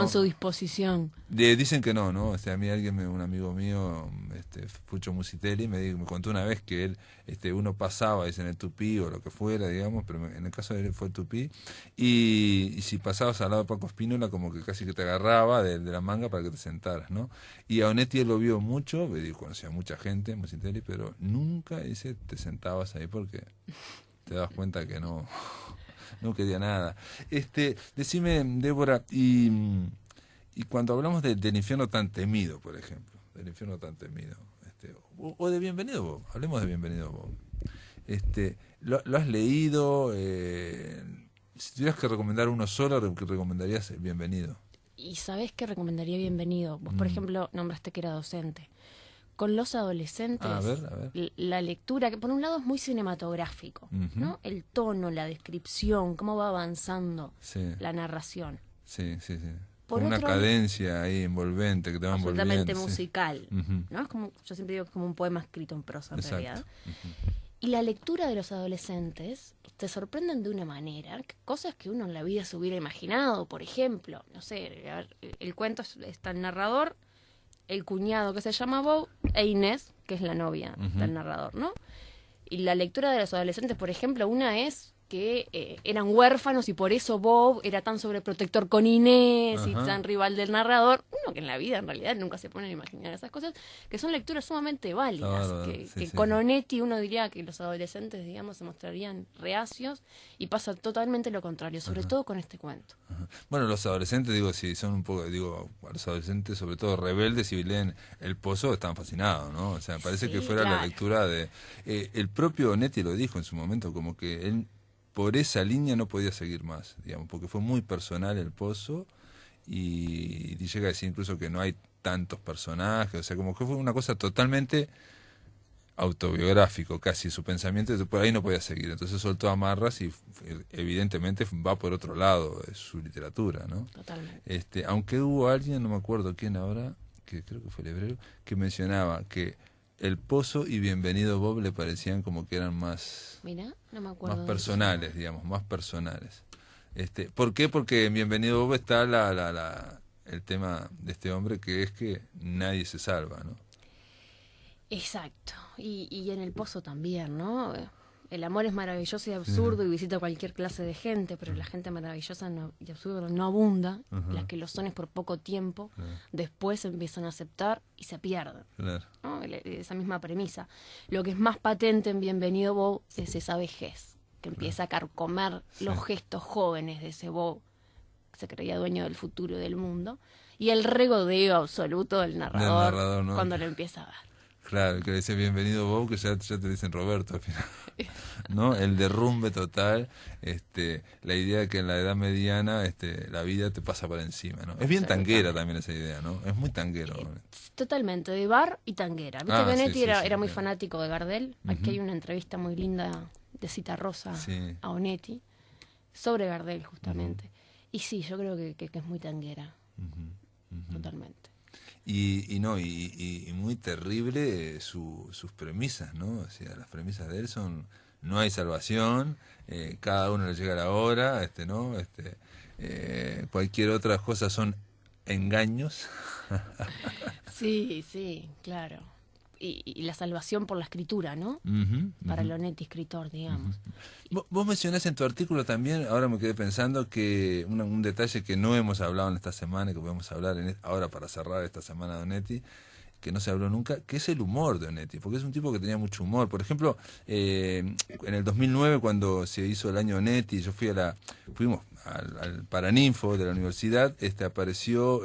su disposición. Dicen que no, ¿no? O sea, a mí un amigo mío, Fucho Musitelli, me contó una vez que él, uno pasaba, en el Tupí o lo que fuera, digamos, pero en el caso de él fue el Tupí, y si pasabas al lado de Paco Spínola, como que casi que te agarraba de la manga para que te sentaras, ¿no? Y a Onetti él lo vio mucho, conocía a mucha gente, Musitelli, pero nunca te sentabas ahí porque te das cuenta que no quería nada. Decime, Débora, y cuando hablamos del infierno tan temido, por ejemplo, del infierno tan temido, o de Bienvenido Bob, hablemos de Bienvenido Bob. ¿Lo has leído? Si tuvieras que recomendar uno solo, ¿qué recomendarías Bienvenido? ¿Y sabés qué recomendaría Bienvenido? Vos, por ejemplo, nombraste que era docente. con los adolescentes, a ver. La lectura, que por un lado es muy cinematográfico, ¿no? El tono, la descripción, cómo va avanzando la narración. Sí. Por una otro, cadencia ahí envolvente que te va envolviendo. Absolutamente musical, ¿no? Es como, yo siempre digo que es como un poema escrito en prosa, en realidad. Y la lectura de los adolescentes te sorprenden de una manera, cosas que uno en la vida se hubiera imaginado. Por ejemplo, no sé, el cuento está el narrador, el cuñado que se llama Bob, e Inés, que es la novia del narrador, ¿no? Y la lectura de los adolescentes, por ejemplo, una es que eran huérfanos y por eso Bob era tan sobreprotector con Inés y tan rival del narrador. Uno que en la vida en realidad nunca se pone a imaginar esas cosas, que son lecturas sumamente válidas, que con Onetti uno diría que los adolescentes, digamos, se mostrarían reacios, y pasa totalmente lo contrario, sobre todo con este cuento. Bueno, los adolescentes, digo, si son un poco, los adolescentes sobre todo rebeldes, si leen El Pozo, están fascinados, ¿no? O sea, parece que fuera la lectura de... el propio Onetti lo dijo en su momento, como que él por esa línea no podía seguir más, digamos, porque fue muy personal El Pozo, y llega a decir incluso que no hay tantos personajes, o sea, como que fue una cosa totalmente autobiográfico, casi su pensamiento, por ahí no podía seguir, entonces soltó amarras y evidentemente va por otro lado de su literatura, ¿no? Totalmente. Aunque hubo alguien, no me acuerdo quién ahora, que creo que fue Lebrero, que mencionaba que El Pozo y Bienvenido Bob le parecían como que eran más... Mirá, no me acuerdo. Más personales, digamos, más personales. ¿Por qué? Porque en Bienvenido Bob está el tema de este hombre, que es que nadie se salva, ¿no? Exacto. Y en El Pozo también, ¿no? El amor es maravilloso y absurdo y visita cualquier clase de gente, pero la gente maravillosa y absurda no abunda. Las que lo son es por poco tiempo. Después empiezan a aceptar y se pierden. ¿No? Esa misma premisa. Lo que es más patente en Bienvenido Bob es esa vejez, que empieza a carcomer los gestos jóvenes de ese Bob, que se creía dueño del futuro y del mundo, y el regodeo absoluto del narrador, ¿no? Cuando lo empieza a ver. Claro, que le dice Bienvenido Bob, que ya te dicen Roberto al final, ¿no? El derrumbe total, la idea de que en la edad mediana la vida te pasa por encima, ¿no? Es bien tanguera también esa idea, ¿no? Es muy tanguero. Totalmente, de bar y tanguera. Viste que Onetti era muy fanático de Gardel. Aquí hay una entrevista muy linda de Cita Rosa a Onetti sobre Gardel, justamente. Y sí, yo creo que es muy tanguera, totalmente. Y muy terrible sus premisas, ¿no? O sea, las premisas de él son: no hay salvación, cada uno le llega la hora, ¿no? Cualquier otra cosa son engaños. Sí, claro. Y la salvación por la escritura, ¿no? Para el Onetti escritor, digamos. Vos mencionás en tu artículo también, ahora me quedé pensando, que un detalle que no hemos hablado en esta semana y que podemos hablar ahora para cerrar esta semana de Onetti, que no se habló nunca, que es el humor de Onetti, porque es un tipo que tenía mucho humor. Por ejemplo, en el 2009, cuando se hizo el año Onetti, fuimos al Paraninfo de la universidad, apareció...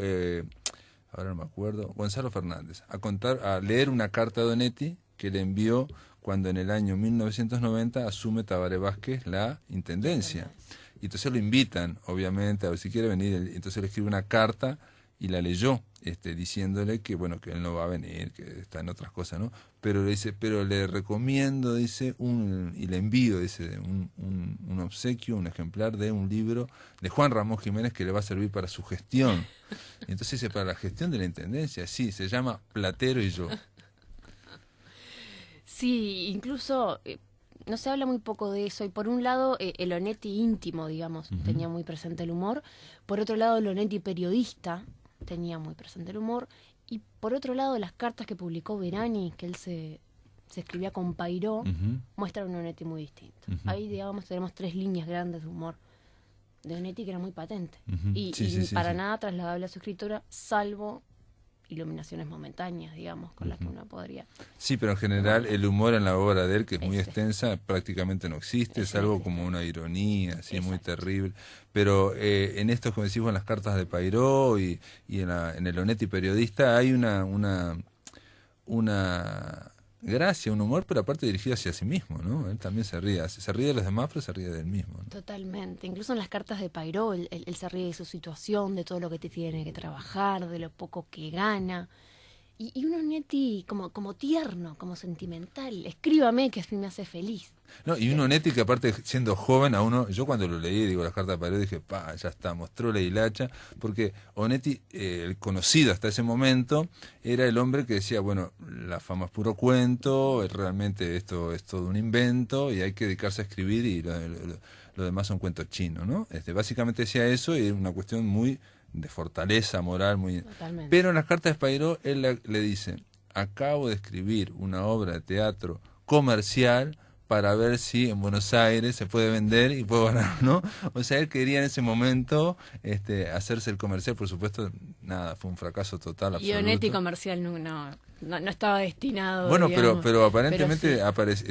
ahora no me acuerdo, Gonzalo Fernández, a leer una carta de Onetti que le envió cuando en el año 1990 asume Tabaré Vázquez la intendencia. Y entonces lo invitan, obviamente, a ver si quiere venir. Entonces le escribe una carta y la leyó, diciéndole que bueno, que él no va a venir, que está en otras cosas, ¿no? Pero le dice, pero le recomiendo, dice, y le envío, dice, un obsequio, un ejemplar de un libro de Juan Ramón Jiménez que le va a servir para su gestión. Y entonces dice, para la gestión de la intendencia, sí, se llama Platero y yo. Sí, incluso no se habla muy poco de eso. Y por un lado, el Onetti íntimo, digamos, tenía muy presente el humor. Por otro lado, el Onetti periodista tenía muy presente el humor. Y por otro lado, las cartas que publicó Verani, que él se escribía con Pairó, muestran un Onetti muy distinto. Ahí, digamos, tenemos 3 líneas grandes de humor de Onetti que era muy patente. Y para nada trasladable a su escritura, salvo iluminaciones momentáneas, digamos, con las que uno podría... Sí, pero en general el humor en la obra de él, que es muy extensa, prácticamente no existe, es algo como una ironía, así muy terrible. Pero en esto, como decimos, en las cartas de Pairó y en el Onetti periodista, hay una gracia, un humor, pero aparte dirigido hacia sí mismo, ¿no? Él también se ríe de los demás, pero se ríe de él mismo, ¿no? Totalmente. Incluso en las cartas de Pairó, él se ríe de su situación, de todo lo que te tiene que trabajar, de lo poco que gana. Y un Onetti como tierno, como sentimental. Escríbame que así me hace feliz. No, y un Onetti que aparte siendo joven a uno, yo cuando lo leí, digo, las cartas de Pairó, dije, ya está, mostró la hilacha, porque Onetti, el conocido hasta ese momento, era el hombre que decía, bueno, la fama es puro cuento, realmente esto es todo un invento y hay que dedicarse a escribir y lo demás son cuentos chinos, ¿no? Básicamente decía eso y era una cuestión muy de fortaleza moral, muy... Totalmente. Pero en las cartas de Pairó él le dice, acabo de escribir una obra de teatro comercial para ver si en Buenos Aires se puede vender y puedo ganar, ¿no? O sea, él quería en ese momento hacerse el comercial, por supuesto, nada, fue un fracaso total, absoluto. Y Onetti comercial no estaba destinado. Bueno, digamos, pero aparentemente pero sí.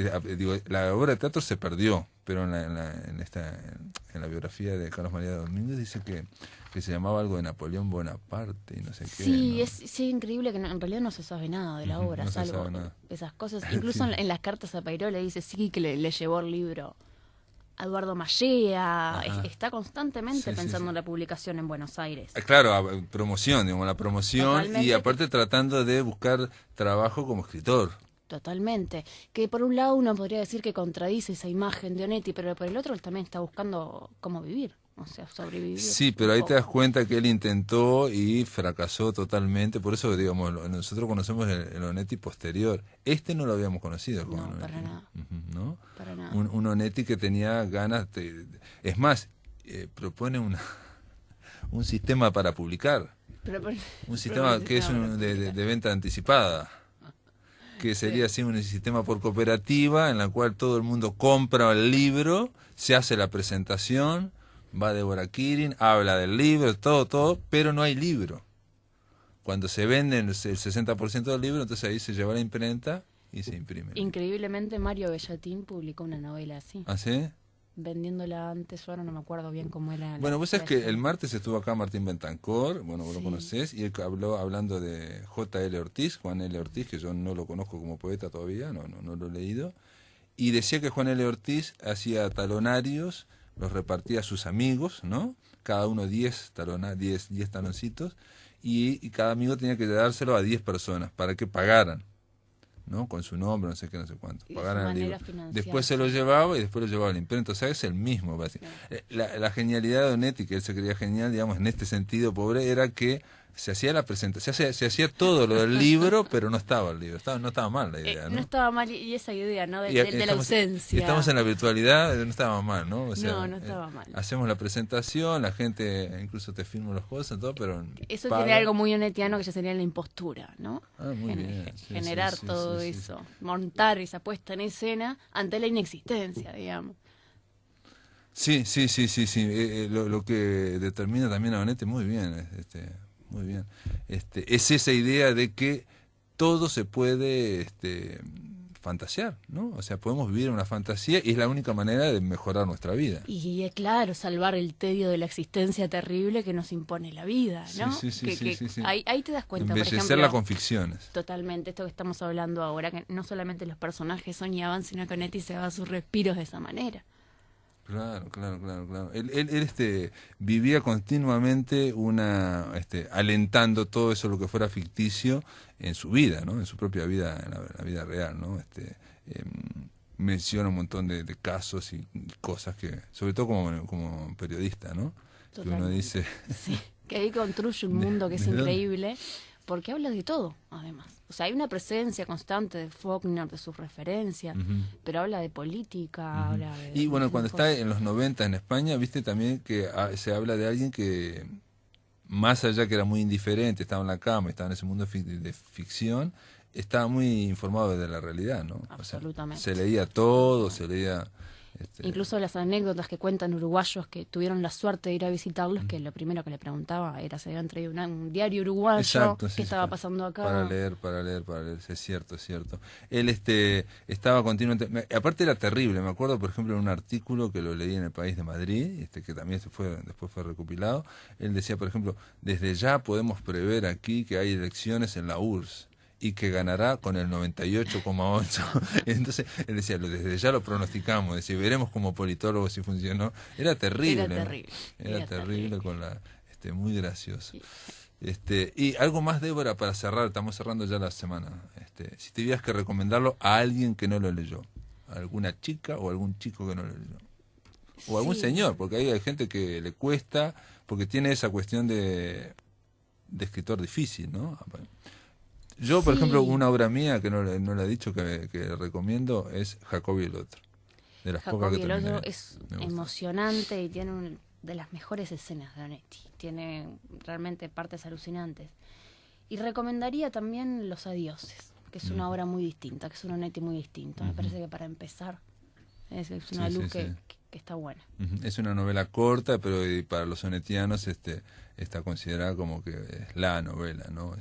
la obra de teatro se perdió, pero en la biografía de Carlos María Domínguez dice que se llamaba algo de Napoleón Bonaparte y no sé qué. Sí, ¿no? es increíble que en realidad no se sabe nada de la obra, no se salvo sabe nada. esas cosas. Incluso Sí. en las cartas a Pairó le dice sí que le llevó el libro a Eduardo Mallea. Está constantemente pensando en la publicación en Buenos Aires. Claro, promoción, digamos, la promoción. Totalmente. Y aparte tratando de buscar trabajo como escritor. Totalmente. Que por un lado uno podría decir que contradice esa imagen de Onetti, pero por el otro él también está buscando cómo vivir, o sea, sobrevivir. Sí, pero ahí te das cuenta que él intentó y fracasó totalmente. Por eso, digamos, nosotros conocemos el Onetti posterior. No lo habíamos conocido. No, Onetti. para nada. ¿No? Para nada. Un Onetti que tenía ganas es más, propone un sistema para publicar. Un sistema que es de venta anticipada. Que sería así un sistema por cooperativa en la cual todo el mundo compra el libro, se hace la presentación, va Débora Quirin, habla del libro, todo, pero no hay libro. Cuando se vende el 60% del libro, entonces ahí se lleva a la imprenta y se imprime. Increíblemente Mario Bellatín publicó una novela así. ¿Ah, sí? Vendiéndola antes, yo ahora no me acuerdo bien cómo era. Bueno, vos sabés que el martes estuvo acá Martín Bentancor, bueno, vos Sí. lo conocés, y él hablando de J.L. Ortiz, Juan L. Ortiz, que yo no lo conozco como poeta todavía, no lo he leído, y decía que Juan L. Ortiz hacía talonarios, los repartía a sus amigos, ¿no? Cada uno 10 taloncitos, y cada amigo tenía que dárselo a 10 personas para que pagaran, ¿no? Con su nombre, no sé qué, no sé cuánto. Y Pagaran su el libro. manera financiera. Después se lo llevaba y después lo llevaba al imprenta. O sea, es el mismo. La genialidad de Onetti, que él se creía genial, digamos, en este sentido, pobre, era que se hacía la presentación, se hacía todo lo del libro, pero no estaba el libro. No estaba mal la idea, ¿no? No estaba mal, y esa idea, ¿no? De la Estamos ausencia. en la virtualidad, no estaba mal, ¿no? O sea, no estaba mal. Hacemos la presentación, la gente incluso te firma las cosas, todo, pero Eso paga. tiene algo muy onetiano que ya sería la impostura, ¿no? Muy bien. Sí, generar sí, todo sí, eso, montar esa puesta en escena ante la inexistencia, digamos. Sí. Lo que determina también a Onetti muy bien, muy bien. Es esa idea de que todo se puede fantasear, ¿no? O sea, podemos vivir una fantasía y es la única manera de mejorar nuestra vida. Y claro, salvar el tedio de la existencia terrible que nos impone la vida, ¿no? Sí. Ahí te das cuenta, por Embellecerla ejemplo, con ficciones. totalmente, esto que estamos hablando ahora, que no solamente los personajes soñaban, sino que Onetti se daba sus respiros de esa manera. Claro. Él vivía continuamente alentando todo eso lo que fuera ficticio en su vida, ¿no? En su propia vida, en la vida real, ¿no? Menciona un montón de casos y cosas que, sobre todo como periodista, ¿no? Que uno dice... Sí, que ahí construye un mundo que es increíble, porque habla de todo, además. O sea, hay una presencia constante de Faulkner, de sus referencias, pero habla de política, habla de... Y bueno, cuando está en los 90 en España, viste también que se habla de alguien que, más allá que era muy indiferente, estaba en la cama, estaba en ese mundo de ficción, estaba muy informado de la realidad, ¿no? Absolutamente. O sea, se leía todo, se leía... Incluso las anécdotas que cuentan uruguayos que tuvieron la suerte de ir a visitarlos, que lo primero que le preguntaba era si habían traído un diario uruguayo. Exacto, que estaba pasando acá. Para leer, es cierto. Él estaba continuamente... Aparte era terrible, me acuerdo, por ejemplo, en un artículo que lo leí en El País de Madrid, que también después fue recopilado, él decía, por ejemplo, desde ya podemos prever aquí que hay elecciones en la URSS y que ganará con el 98,8. Entonces, él decía, desde ya lo pronosticamos, decía, veremos como politólogo si funcionó. Era terrible. Era terrible Con la... muy gracioso. Y algo más, Débora, para cerrar, estamos cerrando ya la semana. Si tuvieras que recomendarlo a alguien que no lo leyó, alguna chica o algún chico que no lo leyó, o algún señor, porque hay gente que le cuesta, porque tiene esa cuestión de escritor difícil, ¿no? Yo, por ejemplo, una obra mía que no la he dicho que recomiendo es Jacobo y el otro. De las Jacobo pocas y que el terminé. otro es emocionante y tiene una de las mejores escenas de Onetti. Tiene realmente partes alucinantes. Y recomendaría también Los Adioses, que es una obra muy distinta, que es un Onetti muy distinto. Me parece que para empezar es una luz que está buena. Es una novela corta, pero para los onetianos está considerada como que es la novela, ¿no?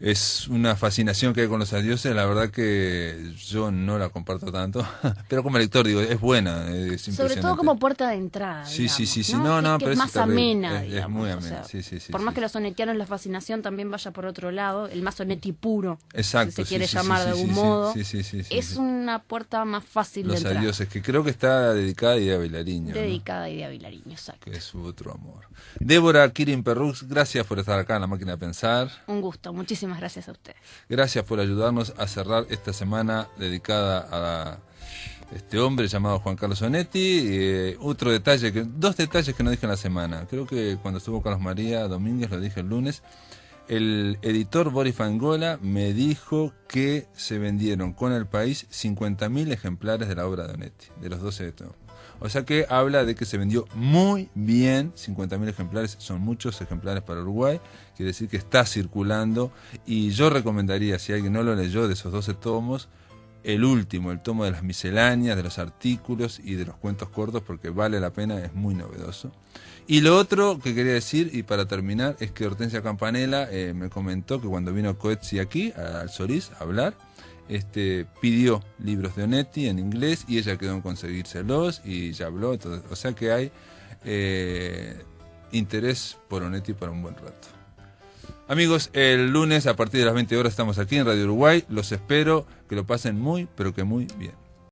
Es una fascinación que hay con Los Adioses, la verdad que yo no la comparto tanto, pero como lector digo, es buena, es impresionante. Sobre todo como puerta de entrada, Sí, ¿no? No, que pero es más amena, es muy amena, o sea, sí. Por más que los onetianos la fascinación también vaya por otro lado, el más Onetti puro, exacto, si se quiere llamar de algún modo, es una puerta más fácil de entrar. Los Adioses, que creo que está dedicada a Idea Vilariño. Dedicada a Idea Vilariño, exacto. Que es su otro amor. Débora Quirin Perrux, gracias por estar acá en La Máquina de Pensar. Un gusto, muchísimas gracias a ustedes. Gracias por ayudarnos a cerrar esta semana dedicada a este hombre llamado Juan Carlos Onetti. Dos detalles que no dije en la semana. Creo que cuando estuvo Carlos María Domínguez, lo dije el lunes, el editor Boris Fangola me dijo que se vendieron con El País 50.000 ejemplares de la obra de Onetti, de los 12 tomos. O sea que habla de que se vendió muy bien, 50.000 ejemplares, son muchos ejemplares para Uruguay, quiere decir que está circulando, y yo recomendaría, si alguien no lo leyó de esos 12 tomos, el último, el tomo de las misceláneas, de los artículos y de los cuentos cortos, porque vale la pena, es muy novedoso. Y lo otro que quería decir, y para terminar, es que Hortensia Campanella me comentó que cuando vino Coetzee aquí, al Solís, a hablar, pidió libros de Onetti en inglés y ella quedó en conseguírselos y ya habló, entonces, o sea que hay interés por Onetti para un buen rato. Amigos, el lunes a partir de las 20 horas estamos aquí en Radio Uruguay, los espero, que lo pasen muy, pero que muy bien.